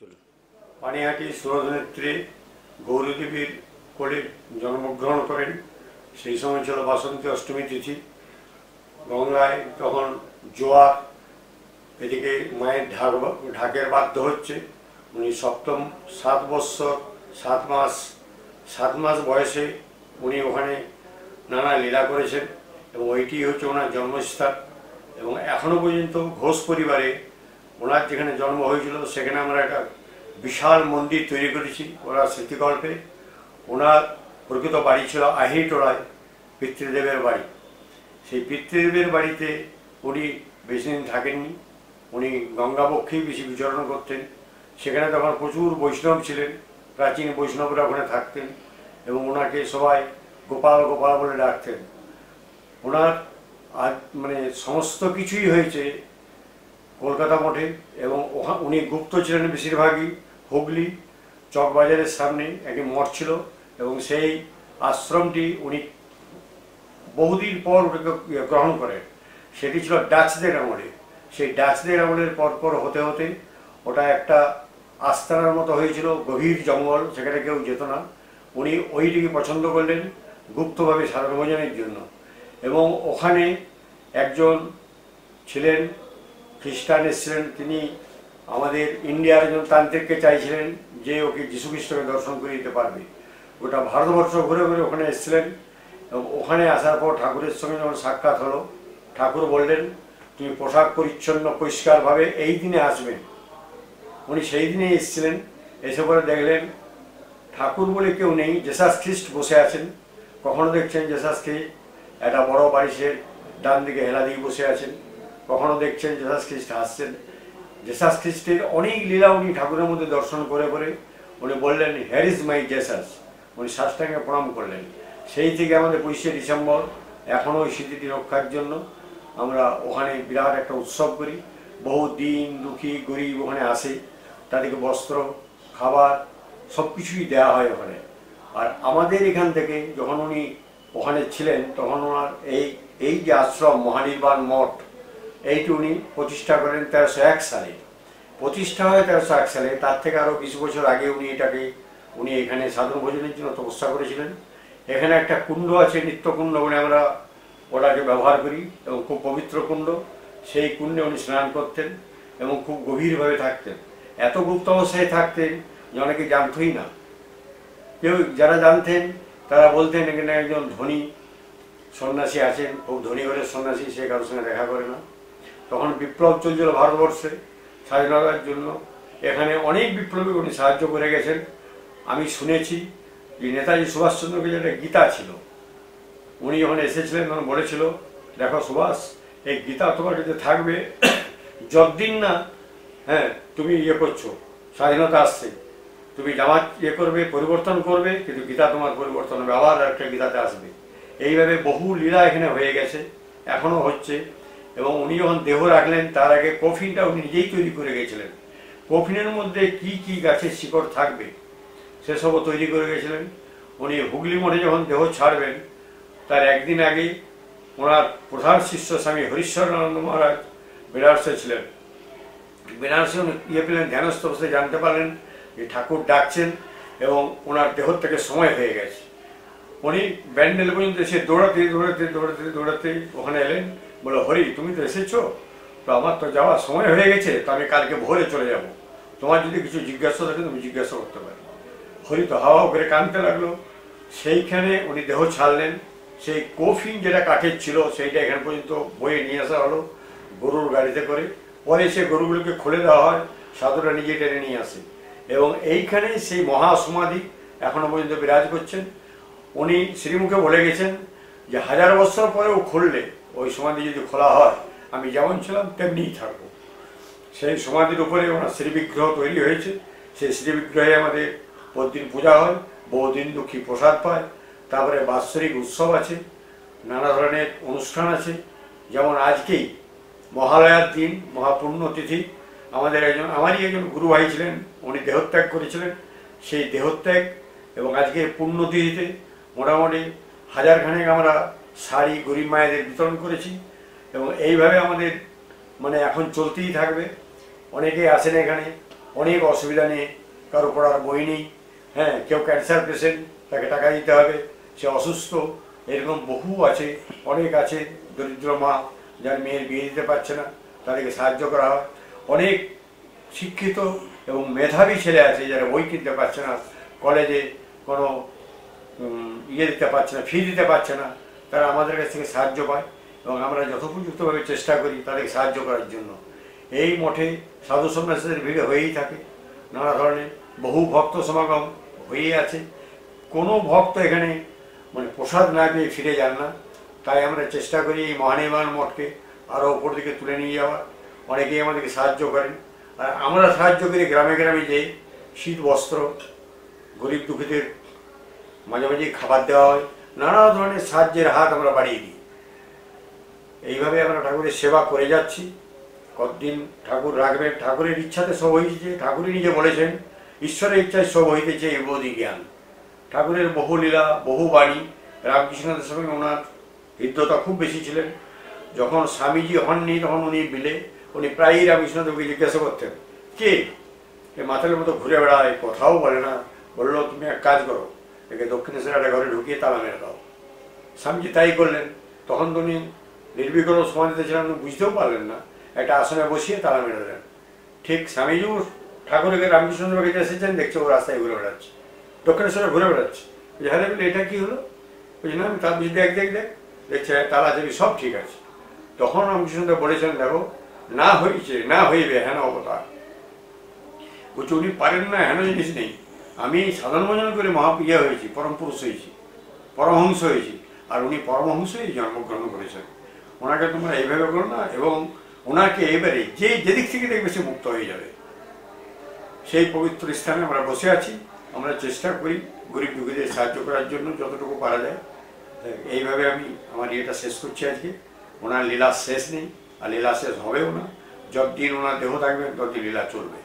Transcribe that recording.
চলুন। পানিহাটি সুরধনেত্রী গৌরীদেবীর কোলে জন্মগ্রহণ করেন। সেই সময় ছিল বাসন্তী অষ্টমী তিথি। গঙ্গায় তখন জোয়ার, এদিকে মায়ের ঢাকের বাদ্য হচ্ছে। উনি সপ্তম 7 বৎসর 7 মাস বয়সে উনি ওখানে নানা লীলা করেছেন এবং ওইটি হচ্ছে ওনার জন্মস্থান। এবং এখনও পর্যন্ত ঘোষ পরিবারে ওনার যেখানে জন্ম হয়েছিল সেখানে আমরা একটা বিশাল মন্দির তৈরি করেছি ওনার স্মৃতিকল্পে। ওনার প্রকৃত বাড়ি ছিল আহিরটোলায়, পিতৃদেবের বাড়ি। সেই পিতৃদেবের বাড়িতে উনি বেশি দিন থাকেননি। উনি গঙ্গাবক্ষেই বেশি বিচরণ করতেন। সেখানে তখন প্রচুর বৈষ্ণব ছিলেন, প্রাচীন বৈষ্ণবরা ওখানে থাকতেন এবং ওনাকে সবাই গোপাল গোপাল বলে ডাকতেন। ওনার মানে সমস্ত কিছুই হয়েছে কলকাতা মঠে এবং উনি গুপ্ত ছিলেন বেশিরভাগই। হুগলি চকবাজারের সামনে একটি মঠ ছিল এবং সেই আশ্রমটি উনি বহুদিন পর গ্রহণ করেন। সেটি ছিল ডাচদের আমলে। সেই ডাচদের আমলের পরপর হতে হতে ওটা একটা আস্তানার মতো হয়েছিল, গভীর জঙ্গল, সেখানে কেউ যেত না। উনি ওইটিকে পছন্দ করলেন গুপ্তভাবে সাধনভোজনের জন্য। এবং ওখানে একজন ছিলেন খ্রিস্টান এসেছিলেন, তিনি আমাদের ইন্ডিয়ার একজন তান্ত্রিককে চাইছিলেন যে ওকে যীশুখ্রিস্টকে দর্শন করে দিতে পারবে। ওটা ভারতবর্ষ ঘুরে ঘুরে ওখানে এসেছিলেন এবং ওখানে আসার পর ঠাকুরের সঙ্গে যখন সাক্ষাৎ হলো, ঠাকুর বললেন তুমি পোশাক পরিচ্ছন্ন পরিষ্কারভাবে এই দিনে আসবেন। উনি সেই দিনে এসেছিলেন। এসে পরে দেখলেন ঠাকুর বলে কেউ নেই, জেসাস খ্রিস্ট বসে আছেন। কখনো দেখছেন জেসাস খ্রিস্ট একটা বড় বারিশের ডান দিকে হেলা দিয়ে বসে আছেন, কখনো দেখছেন জেসাস খ্রিস্ট হাসছেন। জেসাস খ্রিস্টের অনেক লীলা উনি ঠাকুরের মধ্যে দর্শন করে করে উনি বললেন হেয়ার ইজ মাই জেসাস। উনি সাষ্টাঙ্গে প্রণাম করলেন। সেই থেকে আমাদের 25শে ডিসেম্বর এখনও ওই স্মৃতিটি রক্ষার জন্য আমরা ওখানে বিরাট একটা উৎসব করি। বহু দিন দুঃখী গরিব ওখানে আসে, তাদেরকে বস্ত্র, খাবার সব কিছুই দেওয়া হয় ওখানে। আর আমাদের এখান থেকে যখন উনি ওখানে ছিলেন তখন ওনার এই যে আশ্রম মহানির্বাণ মঠ, এইটি উনি প্রতিষ্ঠা করেন 1301 সালে। প্রতিষ্ঠা হয় 1301 সালে। তার থেকে আরও 20 বছর আগে উনি এখানে সাধন ভোজনের জন্য তপস্যা করেছিলেন। এখানে একটা কুণ্ড আছে, নিত্যকুণ্ড বলে আমরা ওটাকে ব্যবহার করি এবং খুব পবিত্র কুণ্ড। সেই কুণ্ডে উনি স্নান করতেন এবং খুব গভীরভাবে থাকতেন। এত গুপ্ত অবস্থায় থাকতেন যে অনেকে জানতই না। কেউ যারা জানতেন তারা বলতেন এখানে একজন ধনী সন্ন্যাসী আছেন, খুব ধনী ঘরের সন্ন্যাসী, সে কারোর সঙ্গে দেখা করে না। তখন বিপ্লব চলছিল ভারতবর্ষে স্বাধীনতার জন্য। এখানে অনেক বিপ্লবী উনি সাহায্য করে গেছেন। আমি শুনেছি যে নেতাজি সুভাষচন্দ্রকে যেটা গীতা ছিল, উনি যখন এসেছিলেন তখন বলেছিল দেখো সুভাষ, এই গীতা তোমার কাছে থাকবে যতদিন না তুমি করছো, স্বাধীনতা আসছে, তুমি জামাত করবে, পরিবর্তন করবে, কিন্তু গীতা তোমার পরিবর্তন হবে, আবার একটা গীতাতে আসবে। এইভাবে বহু লীলা এখানে হয়ে গেছে, এখনও হচ্ছে। এবং উনি যখন দেহ রাখলেন তার আগে কফিনটা উনি নিজেই তৈরি করে গেছিলেন। কফিনের মধ্যে কি কি গাছের শিকড় থাকবে সেসবও তৈরি করে গেছিলেন। উনি হুগলি মঠে যখন দেহ ছাড়বেন তার একদিন আগে ওনার প্রধান শিষ্য স্বামী হরিশ্বরানন্দ মহারাজ বেনারসে ছিলেন। বেনারসে উনি পেলেন, ধ্যানস্থ অবস্থায় জানতে পারলেন যে ঠাকুর ডাকছেন এবং ওনার দেহ থেকে সময় হয়ে গেছে। উনি ব্যান্ডেল পর্যন্ত এসে দৌড়াতে ওখানে এলেন। বলে হরি, তুমি তো এসেছো, তো আমার তো যাওয়ার সময় হয়ে গেছে, তো আমি কালকে ভোরে চলে যাব, তোমার যদি কিছু জিজ্ঞাসা থাকে তুমি জিজ্ঞাসা করতে পারো। হরি তো হাওয়া করে কাঁদতে লাগলো। সেইখানে উনি দেহ ছাড়লেন। সেই কফিন যেটা কাঠের ছিল সেইটা এখান পর্যন্ত বয়ে নিয়ে আসা হলো গরুর গাড়িতে করে। পরে সে গরুগুলোকে খুলে দেওয়া হয়, সাধুরা নিজে টেনে নিয়ে আসে এবং এইখানে সেই মহাসমাধি এখনো পর্যন্ত বিরাজ করছেন। উনি শ্রীমুখে বলে গেছেন যে 1000 বছর পরেও খুললে ওই সমাধি যদি খোলা হয় আমি যেমন ছিলাম তেমনিই থাকবো। সেই সমাধির উপরে ওনার শ্রীবিগ্রহ তৈরি হয়েছে। সেই শ্রীবিগ্রহে আমাদের প্রতিদিন পূজা হয়, বহুদিন দুঃখী প্রসাদ পায়। তারপরে বাৎসরিক উৎসব আছে, নানা ধরনের অনুষ্ঠান আছে। যেমন আজকেই মহালয়ার দিন, মহাপুণ্য তিথি, আমারই একজন গুরু ভাই ছিলেন, উনি দেহত্যাগ করেছিলেন। সেই দেহত্যাগ এবং আজকে পুণ্যতিথিতে মোটামুটি 1000 খানেক আমরা শাড়ি গরিব মায়েদের বিতরণ করেছি এবং এইভাবে আমাদের এখন চলতেই থাকবে। অনেকেই আসেন এখানে, অনেক অসুবিধা নিয়ে, কারো পড়ার বই নেই, হ্যাঁ, কেউ ক্যান্সার পেশেন্ট, তাকে টাকা দিতে হবে, সে অসুস্থ, এরকম বহু আছে, অনেক আছে দরিদ্র মা যার মেয়ের বিয়ে দিতে পারছে না, তাদেরকে সাহায্য করা হয়। অনেক শিক্ষিত এবং মেধাবী ছেলে আছে যারা বই কিনতে পারছে না, কলেজে কোনো ইয়ে দিতে পারছে না, ফি দিতে পারছে না, তারা আমাদের কাছ থেকে সাহায্য পায় এবং আমরা যথোপযুক্তভাবে চেষ্টা করি তাদেরকে সাহায্য করার জন্য। এই মঠে সাধু সন্ন্যাসীদের ভিড় হয়েই থাকে, নানা ধরনের বহু ভক্ত সমাগম হয়েই আছে। কোনো ভক্ত এখানে মানে প্রসাদ না পেয়ে ফিরে যান না। তাই আমরা চেষ্টা করি এই মহানির্বাণ মঠকে আরও ওপর দিকে তুলে নিয়ে যাওয়ার। অনেকেই আমাদেরকে সাহায্য করেন, আর আমরা সাহায্য করি গ্রামে গ্রামে যে শীত বস্ত্র, গরিব দুঃখীদের মাঝে মাঝে খাবার দেওয়া হয়, নানা ধরনের সাহায্যের হাত আমরা বাড়িয়ে দিই। এইভাবে আমরা ঠাকুরের সেবা করে যাচ্ছি। কতদিন ঠাকুর রাখবেন, ঠাকুরের ইচ্ছাতে সব হয়েছে। ঠাকুরই নিজে বলেছেন, ঈশ্বরের ইচ্ছায় সব হইতেছে এই বোধি জ্ঞান। ঠাকুরের বহু লীলা, বহু বাণী, রামকৃষ্ণদের সঙ্গে ওনার হৃদ্যতা খুব বেশি ছিলেন। যখন স্বামীজি হননি তখন উনি বিলে, উনি প্রায়ই রামকৃষ্ণদেবকে জিজ্ঞাসা করতেন, কে এ মাতালের মতো ঘুরে বেড়ায়, কথাও বলে না, বললো তুমি এক কাজ করো, একে দক্ষিণেশ্বর একটা ঘরে ঢুকিয়ে তালা মেরে দাও। স্বামীজি তাই করলেন। তখন তো উনি নির্বিকল্প সমাধিতে ছিলেন, বুঝতেও পারলেন না, একটা আসনে বসিয়ে তালা মেরে দেন। ঠিক স্বামীজিও ঠাকুরকে রামকৃষ্ণদেবের কাছে এসেছেন, দেখছে ও রাস্তায় ঘুরে বেড়াচ্ছে, দক্ষিণেশ্বরে ঘুরে বেড়াচ্ছে। হ্যাঁ বলে এটা কি হলো? বুঝলি না, আমি তার বুঝি দেখ দেখ দেখ, দেখছে তালা চাবি সব ঠিক আছে। তখন রামকৃষ্ণদেব বলেছেন, দেখো না হয়েছে না হইবে হেন অবতার। বলছে উনি পারেন না, হেন জিনিস নেই। আমি সাধারণ ভোজন করে মহাপ্রিয়া হয়েছি, পরম পুরুষ হয়েছি, পরমহংস হয়েছি, আর উনি পরমহংসই জন্মগ্রহণ করেছেন। ওনাকে তোমরা এইভাবে করো না, এবং ওনাকে এবারে যেদিক থেকে দেখবে সে মুক্ত হয়ে যাবে। সেই পবিত্র স্থানে আমরা বসে আছি। আমরা চেষ্টা করি গরিব দুঃখীদের সাহায্য করার জন্য যতটুকু পারা যায়। এইভাবে আমি আমার ইয়েটা শেষ করছি আজকে। ওনার লীলা শেষ নেই, আর লীলা শেষ হবেও না। যতদিন ওনার দেহ থাকবে ততদিন লীলা চলবে।